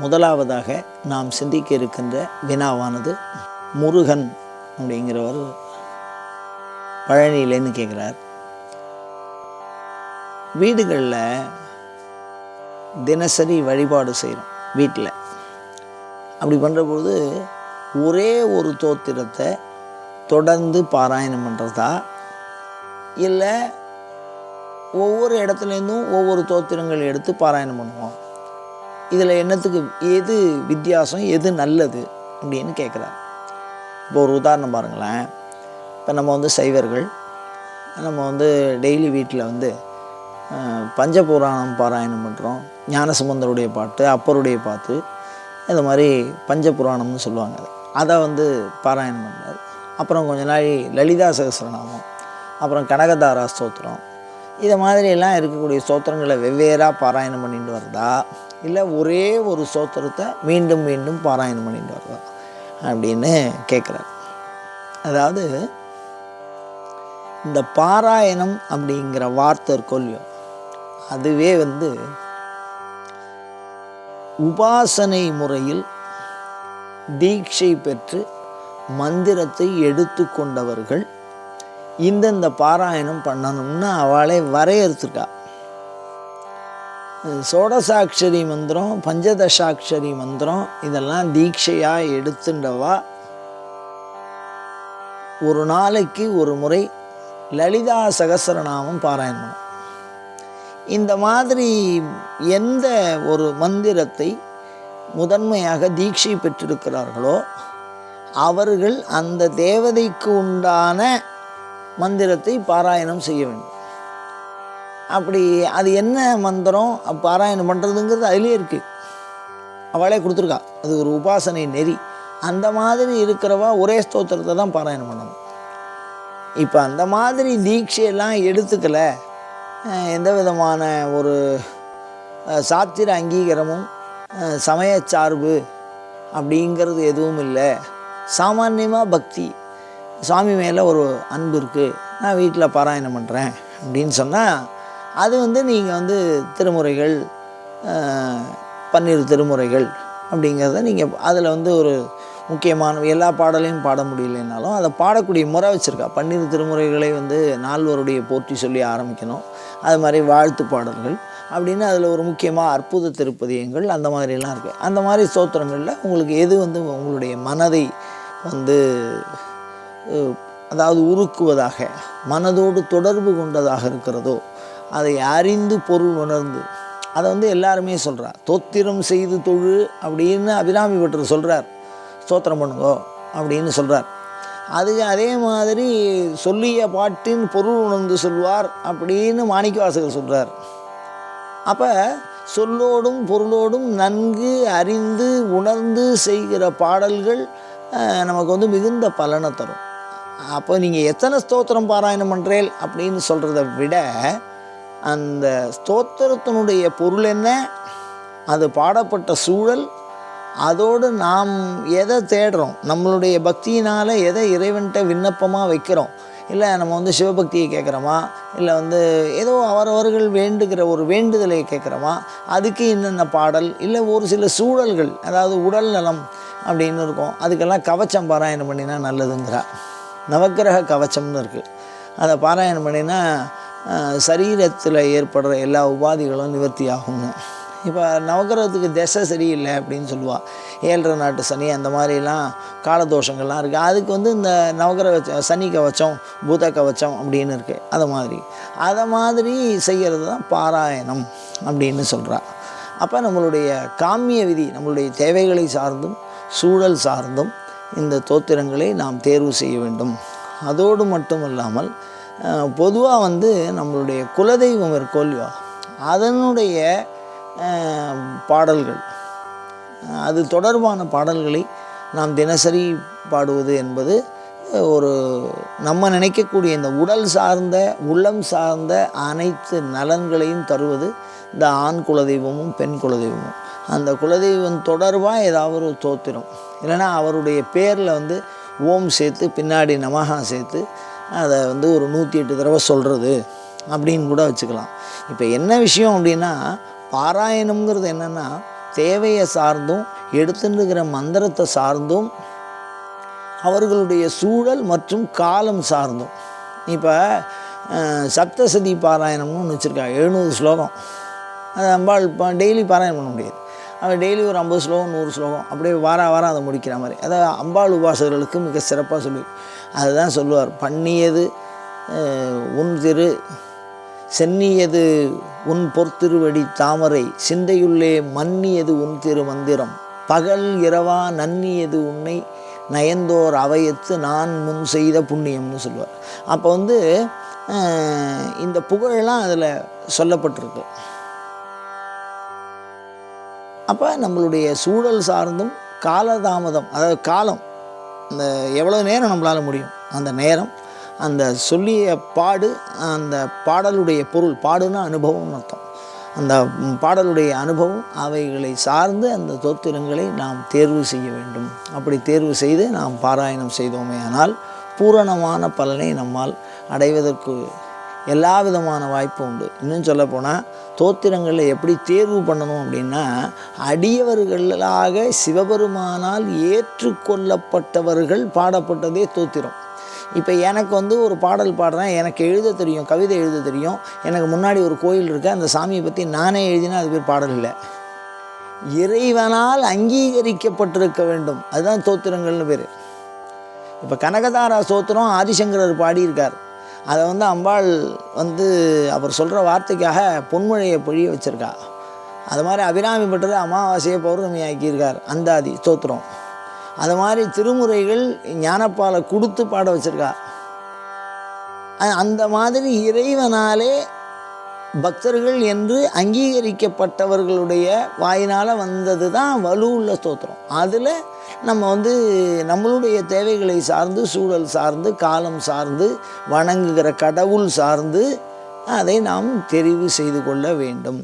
முதலாவதாக நாம் சிந்திக்க இருக்கின்ற வினாவானது, முருகன் அப்படிங்கிறவர் பழனியிலேருந்து கேட்குறார். வீடுகளில் தினசரி வழிபாடு செய்கிறோம். வீட்டில் அப்படி பண்ணுறபோது ஒரே ஒரு தோத்திரத்தை தொடர்ந்து பாராயணம் பண்ணுறதா, இல்லை ஒவ்வொரு இடத்துலேருந்தும் ஒவ்வொரு தோத்திரங்கள் எடுத்து பாராயணம் பண்ணுவோம், இதில் என்னத்துக்கு எது வித்தியாசம், எது நல்லது அப்படின்னு கேட்குறாரு. இப்போ ஒரு உதாரணம் பாருங்களேன். இப்போ நம்ம சைவர்கள், நம்ம டெய்லி வீட்டில் பஞ்சபுராணம் பாராயணம் பண்ணுறோம். ஞானசம்பந்தருடைய பாட்டு, அப்பருடைய பாட்டு, இந்த மாதிரி பஞ்சபுராணம்னு சொல்லுவாங்க. அதை பாராயணம் பண்ணுறாரு. அப்புறம் கொஞ்ச நாள் லலிதா சகஸ்ரநாமம், அப்புறம் கனகதாரா ஸ்தோத்திரம், இதை மாதிரியெல்லாம் இருக்கக்கூடிய ஸ்தோத்திரங்களை வெவ்வேறாக பாராயணம் பண்ணிட்டு வருதா, இல்லை ஒரே ஒரு ஸ்தோத்திரத்தை மீண்டும் மீண்டும் பாராயணம் பண்ணிட்டு வருதா அப்படின்னு கேட்குறாரு. அதாவது இந்த பாராயணம் அப்படிங்கிற வார்த்தை இருக்கொல்லையோ, அதுவே உபாசனை முறையில் தீட்சை பெற்று மந்திரத்தை எடுத்து கொண்டவர்கள் இந்தந்த பாராயணம் பண்ணணும்னு அவளே வரையறுத்துருக்கா. சோடசாட்சரி மந்திரம், பஞ்சதசாட்சரி மந்திரம், இதெல்லாம் தீட்சையாக எடுத்துண்டவா ஒரு நாளைக்கு ஒரு முறை லலிதா சகஸ்ரநாமம் பாராயணம். இந்த மாதிரி எந்த ஒரு மந்திரத்தை முதன்மையாக தீட்சை பெற்றிருக்கிறார்களோ அவர்கள் அந்த தேவதைக்கு உண்டான மந்திரத்தை பாராயணம் செய்ய வேண்டும். அப்படி அது என்ன மந்திரம் பாராயணம் பண்ணுறதுங்கிறது அதிலே இருக்குது, அவளே கொடுத்துருக்கா. அது ஒரு உபாசனை நெறி. அந்த மாதிரி இருக்கிறவா ஒரே ஸ்தோத்திரத்தை தான் பாராயணம் பண்ணணும். இப்போ அந்த மாதிரி தீட்சையெல்லாம் எடுத்துக்கலை, எந்த விதமான ஒரு சாத்திர அங்கீகாரமும் சமயச்சார்பு அப்படிங்கிறது எதுவும் இல்லை, சாமான்யமாக பக்தி, சுவாமி மேலே ஒரு அன்பு இருக்குது, நான் வீட்டில் பாராயணம் பண்ணுறேன் அப்படின்னு சொன்னால், அது நீங்கள் திருமுறைகள், 12 திருமுறைகள் அப்படிங்கிறத நீங்கள் அதில் ஒரு முக்கியமான எல்லா பாடலையும் பாட முடியலைன்னாலும் அதை பாடக்கூடிய முறை வச்சுருக்கா. 12 திருமுறைகளை நால்வருடைய போற்றி சொல்லி ஆரம்பிக்கணும். அது மாதிரி வாழ்த்து பாடல்கள் அப்படின்னு அதில் ஒரு முக்கியமாக அற்புத திருப்பதியங்கள் அந்த மாதிரிலாம் இருக்குது. அந்த மாதிரி ஸ்தோத்திரங்களில் உங்களுக்கு எது உங்களுடைய மனதை அதாவது உருக்குவதாக, மனதோடு தொடர்பு கொண்டதாக இருக்கிறதோ அதை அறிந்து பொருள் உணர்ந்து, அதை எல்லாருமே சொல்கிறார். தோத்திரம் செய்து தொழு அப்படின்னு அபிராமி பட்டர் சொல்கிறார். ஸ்தோத்திரம் பண்ணுங்கோ அப்படின்னு சொல்கிறார். அதே மாதிரி சொல்லிய பாட்டின் பொருள் உணர்ந்து சொல்வார் அப்படின்னு மாணிக்கவாசகர் சொல்கிறார். அப்போ சொல்லோடும் பொருளோடும் நன்கு அறிந்து உணர்ந்து செய்கிற பாடல்கள் நமக்கு மிகுந்த பலனை தரும். அப்போ நீங்கள் எத்தனை ஸ்தோத்திரம் பாராயணம் பண்ணுறேன் அப்படின்னு சொல்கிறத விட, அந்த ஸ்தோத்திரத்தினுடைய பொருள் என்ன, அது பாடப்பட்ட சூழல், அதோடு நாம் எதை தேடுறோம், நம்மளுடைய பக்தியினால் எதை இறைவன்கிட்ட விண்ணப்பமாக வைக்கிறோம், இல்லை நம்ம சிவபக்தியை கேட்குறோமா, இல்லை ஏதோ அவரவர்கள் வேண்டுகிற ஒரு வேண்டுதலை கேட்குறோமா, அதுக்கு என்னென்ன பாடல், இல்லை ஒரு சில சூழல்கள், அதாவது உடல் நலம் அப்படின்னு இருக்கும், அதுக்கெல்லாம் கவச்சம் பாராயணம் பண்ணினா நல்லதுங்கிறா. நவக்கிரக கவச்சம்னு இருக்குது, அதை பாராயணம் பண்ணினா சரீரத்தில் ஏற்படுற எல்லா உபாதிகளும் நிவர்த்தி ஆகுங்க. இப்போ நவக்கிரகத்துக்கு திசை சரியில்லை அப்படின்னு சொல்லுவாள். 7.5 நாட்டு சனி அந்த மாதிரிலாம் காலதோஷங்கள்லாம் இருக்குது. அதுக்கு இந்த நவக்கிரக சனி கவச்சம், பூத கவச்சம் அப்படின்னு இருக்குது. அதை மாதிரி செய்கிறது தான் பாராயணம் அப்படின்னு சொல்கிறா. அப்போ நம்மளுடைய காமிய விதி, நம்மளுடைய தேவைகளை சார்ந்தும் சூழல் சார்ந்தும் இந்த தோத்திரங்களை நாம் தேர்வு செய்ய வேண்டும். அதோடு மட்டும் இல்லாமல் பொதுவாக நம்மளுடைய குலதெய்வம் இருக்கோல்லையோ, அதனுடைய பாடல்கள், அது தொடர்பான பாடல்களை நாம் தினசரி பாடுவது என்பது ஒரு நம்ம நினைக்கக்கூடிய இந்த உடல் சார்ந்த உள்ளம் சார்ந்த அனைத்து நலன்களையும் தருவது இந்த ஆண் குலதெய்வமும் பெண் குலதெய்வமும். அந்த குலதெய்வம் தொடர்பாக ஏதாவது ஒரு தோத்திரம், இல்லைன்னா அவருடைய பேரில் ஓம் சேர்த்து பின்னாடி நமஹா சேர்த்து அதை ஒரு 108 தடவை சொல்கிறது அப்படின்னு கூட வச்சுக்கலாம். இப்போ என்ன விஷயம் அப்படின்னா, பாராயணம்ங்கிறது என்னென்னா தேவையை சார்ந்தும் எடுத்துருக்கிற மந்திரத்தை சார்ந்தும் அவர்களுடைய சூழல் மற்றும் காலம் சார்ந்தும். இப்போ சப்தசதி பாராயணம்னு ஒன்று வச்சுருக்காங்க, 700 ஸ்லோகம். அது அம்பாள் டெய்லி பாராயணம் பண்ண முடியாது. அவன் டெய்லி ஒரு 50 ஸ்லோகம் 100 ஸ்லோகம் அப்படியே வாரம் அதை முடிக்கிற மாதிரி. அதை அம்பாள் உபாசகர்களுக்கு மிக சிறப்பாக சொல்லி அதுதான் சொல்லுவார். பண்ணியது உன் திரு சென்னியது உன் பொற்திருவடி தாமரை சிந்தையுள்ளே மன்னியது உன் திரு மந்திரம் பகல் இரவா நன்னியது உன்னை நயந்தோர் அவையத்து நான் முன் செய்த புண்ணியம்னு சொல்லுவார். அப்போ இந்த புகழெல்லாம் அதில் சொல்லப்பட்டிருக்கு. அப்போ நம்மளுடைய சூழல் சார்ந்தும் காலதாமதம், அதாவது காலம், இந்த எவ்வளோ நேரம் நம்மளால் முடியும் அந்த நேரம், அந்த சொல்லிய பாடு, அந்த பாடலுடைய பொருள், பாடுன்னா அனுபவம்னு அர்த்தம், அந்த பாடலுடைய அனுபவம் அவைகளை சார்ந்து அந்த தோத்திரங்களை நாம் தேர்வு செய்ய வேண்டும். அப்படி தேர்வு செய்து நாம் பாராயணம் செய்தோமே ஆனால் பூரணமான பலனை நம்மால் அடைவதற்கு எல்லா விதமான வாய்ப்பும் உண்டு. இன்னும் சொல்லப்போனால் தோத்திரங்களில் எப்படி தேர்வு பண்ணணும் அப்படின்னா, அடியவர்களாக சிவபெருமானால் ஏற்றுக்கொள்ளப்பட்டவர்கள் பாடப்பட்டதே தோத்திரம். இப்போ எனக்கு ஒரு பாடல் பாடுறேன், எனக்கு எழுத தெரியும், கவிதை எழுத தெரியும், எனக்கு முன்னாடி ஒரு கோயில் இருக்கு, அந்த சாமியை பற்றி நானே எழுதினா அது பேர் பாடல் இல்லை. இறைவனால் அங்கீகரிக்கப்பட்டிருக்க வேண்டும், அதுதான் தோத்திரங்கள்னு பேர். இப்போ கனகதாரா ஸ்தோத்திரம் ஆதிசங்கரர் பாடியிருக்கார். அதை அம்பாள் அவர் சொல்கிற வார்த்தைக்காக பொன்மழையை பொழிய வச்சுருக்கா. அது மாதிரி அபிராமி பட்டர் அமாவாசையை பௌர்ணமி ஆக்கியிருக்கார் அந்தாதி ஸ்தோத்திரம். அது மாதிரி திருமுறைகள் ஞானப்பாலை கொடுத்து பாட வச்சுருக்கா. அந்த மாதிரி இறைவனாலே பக்தர்கள் என்று அங்கீகரிக்கப்பட்டவர்களுடைய வாயினால் வந்தது தான் வலுவுள்ள ஸ்தோத்திரம். அதில் நம்ம நம்மளுடைய தேவைகளை சார்ந்து, சூழல் சார்ந்து, காலம் சார்ந்து, வணங்குகிற கடவுள் சார்ந்து அதை நாம் தெரிவு செய்து கொள்ள வேண்டும்.